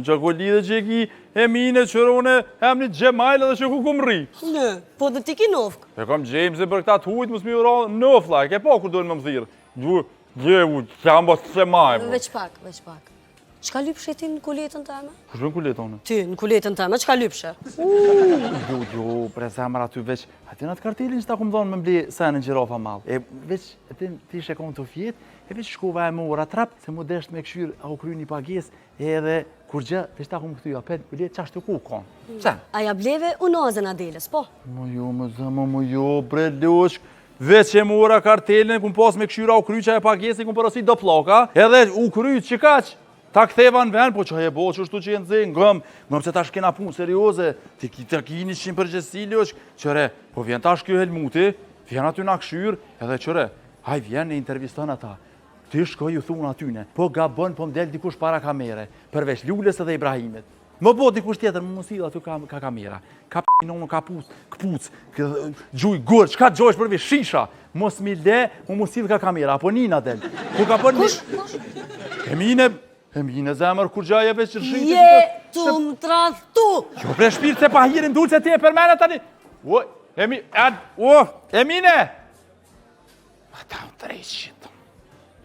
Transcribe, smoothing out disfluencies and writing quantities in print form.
Unë që ku lidhe që ki e mine qërone hem një gjemajlë dhe që ku ku më rri. Në, po dhe ti ki nofk. E kam James e për këta të hujt, mësë mi ura nofla, ke po kur dojnë më më thirë. Gjevu, që am bas të maj. Veç pak. Qka lypshe ti në kuletën të eme? Kushë në kuletë onë? Ty, në kuletën të eme, qka lypshe? Jo, pre zemër aty veç, aty në atë kartelin që ta ku më dhonë me mbli senë në gjirafa malë. E veç, aty ti ishe konë të fjetë, e veç shkova e më ura trap, se mu desht me këshyr au kry një pages, edhe kur gjë, veç ta ku më këty apel, u letë qashtë të ku konë. Pse? Aja bleve unazën Adeles, po? Më jo, bre loq, veç e më ura kartelin, ku më pas me këshyr au kry që e pagesi, ku më përësit do ploka, edhe u kry që kaq. Ta ktheva në vend, po që e bo që është që jenë zënë, ngëm se ta shkena punë serioze, ti ki 100 përgjësi, qëre, po vjen tash kjo Helmuti, vjen aty në këshyr, edhe qëre, haj vjen e interviston ata, ti shkoj ju thunë atyne, po gabon, po mdel dikush para kamere, përveç Lulles edhe Ibrahimit. Më bo dikush tjetër, më mësil aty ka kamera, ka p***nonë, ka këpuc, gjuj, gurë, qka të gjojsh përveç shisha, mos mi le, më mësil ka kamera, apo Nina del. Kush? Emine zemër, kur gjaje veç rëshitë... Je më tradhtu! Jo bre shpirë se pa hirin dulë se ti e përmene tani... Emine! Ata u 300.